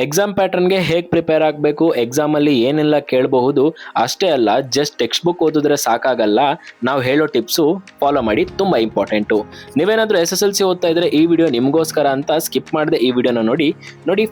Exam ಪ್ಯಾಟರ್ನ್ಗೆ ಹೇಗೆ prepare ಆಗಬೇಕು, ಎಕ್ಸಾಮಲ್ಲಿ ಏನೆಲ್ಲ ಕೇಳಬಹುದು ಅಷ್ಟೇ ಅಲ್ಲ, ಜಸ್ಟ್ ಟೆಕ್ಸ್ಟ್ ಬುಕ್ ಓದಿದ್ರೆ ಸಾಕಾಗಲ್ಲ, ನಾವು ಹೇಳೋ ಟಿಪ್ಸು ಫಾಲೋ ಮಾಡಿ, ತುಂಬ ಇಂಪಾರ್ಟೆಂಟು. ನೀವೇನಾದರೂ SSLC ಓದ್ತಾ ಇದ್ರೆ ಈ ವಿಡಿಯೋ ನಿಮಗೋಸ್ಕರ ಅಂತ ಸ್ಕಿಪ್ ಮಾಡದೆ ಈ ವಿಡಿಯೋನ ನೋಡಿ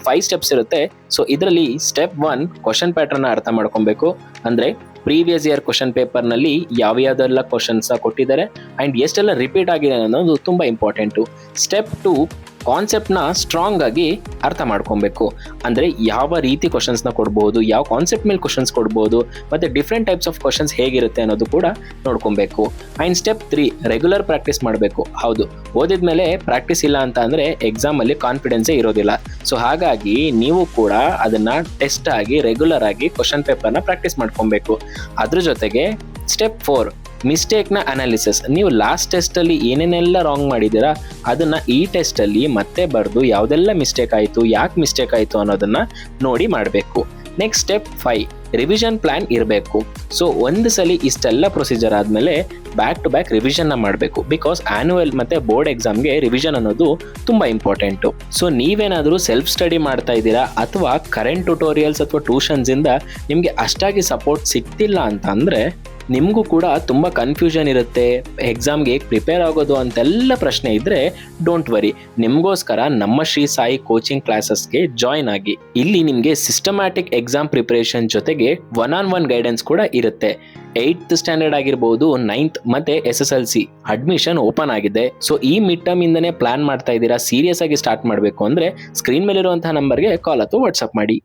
5 ಸ್ಟೆಪ್ಸ್ ಇರುತ್ತೆ. ಸೊ ಇದರಲ್ಲಿ ಸ್ಟೆಪ್ 1 ಕ್ವಶನ್ ಪ್ಯಾಟರ್ನ್ ಅರ್ಥ ಮಾಡ್ಕೊಬೇಕು. ಅಂದರೆ ಪ್ರೀವಿಯಸ್ ಇಯರ್ ಕ್ವಶನ್ ಪೇಪರ್ನಲ್ಲಿ ಯಾವ್ಯಾವ್ದೆಲ್ಲ ಕ್ವಶನ್ಸ್ ಕೊಟ್ಟಿದ್ದಾರೆ ಆ್ಯಂಡ್ ಎಷ್ಟೆಲ್ಲ ರಿಪೀಟ್ ಆಗಿದೆ ಅನ್ನೋದು ತುಂಬ ಇಂಪಾರ್ಟೆಂಟು. ಸ್ಟೆಪ್ 2 ಕಾನ್ಸೆಪ್ಟ್ನ ಸ್ಟ್ರಾಂಗ್ ಆಗಿ ಅರ್ಥ ಮಾಡ್ಕೊಬೇಕು. ಅಂದರೆ ಯಾವ ರೀತಿ ಕ್ವಶನ್ಸ್ನ ಕೊಡ್ಬೋದು, ಯಾವ ಕಾನ್ಸೆಪ್ಟ್ ಮೇಲೆ ಕ್ವಶನ್ಸ್ ಕೊಡ್ಬೋದು, ಮತ್ತು ಡಿಫ್ರೆಂಟ್ ಟೈಪ್ಸ್ ಆಫ್ ಕ್ವಶನ್ಸ್ ಹೇಗಿರುತ್ತೆ ಅನ್ನೋದು ಕೂಡ ನೋಡ್ಕೊಬೇಕು. ಆ್ಯಂಡ್ ಸ್ಟೆಪ್ 3 ರೆಗ್ಯುಲರ್ ಪ್ರಾಕ್ಟೀಸ್ ಮಾಡಬೇಕು. ಹೌದು, ಓದಿದ ಮೇಲೆ ಪ್ರಾಕ್ಟೀಸ್ ಇಲ್ಲ ಅಂತ ಅಂದರೆ ಎಕ್ಸಾಮಲ್ಲಿ ಕಾನ್ಫಿಡೆನ್ಸೇ ಇರೋದಿಲ್ಲ. ಸೊ ಹಾಗಾಗಿ ನೀವು ಕೂಡ ಅದನ್ನು ಟೆಸ್ಟ್ ಆಗಿ ರೆಗ್ಯುಲರ್ ಆಗಿ ಕ್ವಶನ್ ಪೇಪರ್ನ ಪ್ರಾಕ್ಟೀಸ್ ಮಾಡ್ಕೊಬೇಕು. ಅದ್ರ ಜೊತೆಗೆ ಸ್ಟೆಪ್ 4 ಮಿಸ್ಟೇಕ್ನ ಅನಾಲಿಸಿಸ್. ನೀವು ಲಾಸ್ಟ್ ಟೆಸ್ಟಲ್ಲಿ ಏನೇನೆಲ್ಲ ರಾಂಗ್ ಮಾಡಿದ್ದೀರಾ ಅದನ್ನು ಈ ಟೆಸ್ಟಲ್ಲಿ ಮತ್ತೆ ಬರೆದು ಯಾವುದೆಲ್ಲ ಮಿಸ್ಟೇಕ್ ಆಯಿತು, ಯಾಕೆ ಮಿಸ್ಟೇಕ್ ಆಯಿತು ಅನ್ನೋದನ್ನು ನೋಡಿ ಮಾಡಬೇಕು. ನೆಕ್ಸ್ಟ್ ಸ್ಟೆಪ್ 5 ರಿವಿಷನ್ ಪ್ಲ್ಯಾನ್ ಇರಬೇಕು. ಸೊ ಒಂದು ಸಲ ಇಷ್ಟೆಲ್ಲ ಪ್ರೊಸೀಜರ್ ಆದಮೇಲೆ ಬ್ಯಾಕ್ ಟು ಬ್ಯಾಕ್ ರಿವಿಷನ್ನ ಮಾಡಬೇಕು. ಬಿಕಾಸ್ ಆ್ಯನ್ಯುವಲ್ ಮತ್ತು ಬೋರ್ಡ್ ಎಕ್ಸಾಮ್ಗೆ ರಿವಿಷನ್ ಅನ್ನೋದು ತುಂಬ ಇಂಪಾರ್ಟೆಂಟು. ಸೊ ನೀವೇನಾದರೂ ಸೆಲ್ಫ್ ಸ್ಟಡಿ ಮಾಡ್ತಾ ಇದ್ದೀರಾ ಅಥವಾ ಕರೆಂಟ್ ಟ್ಯುಟೋರಿಯಲ್ಸ್ ಅಥವಾ ಟ್ಯೂಷನ್ಸಿಂದ ನಿಮಗೆ ಅಷ್ಟಾಗಿ ಸಪೋರ್ಟ್ ಸಿಗ್ತಿಲ್ಲ ಅಂತ ಅಂದರೆ ನಿಮಗೂ ಕೂಡ ತುಂಬ ಕನ್ಫ್ಯೂಷನ್ ಇರುತ್ತೆ, ಎಕ್ಸಾಮ್ಗೆ ಹೇಗೆ ಪ್ರಿಪೇರ್ ಆಗೋದು ಅಂತೆಲ್ಲ ಪ್ರಶ್ನೆ ಇದ್ದರೆ ಡೋಂಟ್ ವರಿ, ನಿಮಗೋಸ್ಕರ ನಮ್ಮ ಶ್ರೀ ಸಾಯಿ ಕೋಚಿಂಗ್ ಕ್ಲಾಸಸ್ಗೆ ಜಾಯ್ನ್ ಆಗಿ. ಇಲ್ಲಿ ನಿಮಗೆ ಸಿಸ್ಟಮ್ಯಾಟಿಕ್ ಎಕ್ಸಾಮ್ ಪ್ರಿಪರೇಷನ್ ಜೊತೆಗೆ 1-on-1 ಗೈಡೆನ್ಸ್ ಕೂಡ ಇರುತ್ತೆ. 8th ಸ್ಟ್ಯಾಂಡರ್ಡ್ ಆಗಿರ್ಬೋದು, 9th ಮತ್ತು SSLC ಅಡ್ಮಿಷನ್ ಓಪನ್ ಆಗಿದೆ. ಸೊ ಈ ಮಿಡ್ ಟರ್ಮ್ ಇಂದನೇ ಪ್ಲಾನ್ ಮಾಡ್ತಾ ಇದ್ದೀರಾ, ಸೀರಿಯಸ್ ಆಗಿ ಸ್ಟಾರ್ಟ್ ಮಾಡಬೇಕು ಅಂದರೆ ಸ್ಕ್ರೀನ್ ಮೇಲಿರುವಂತಹ ನಂಬರ್ಗೆ ಕಾಲ್ ಅಥವಾ ವಾಟ್ಸಪ್ ಮಾಡಿ.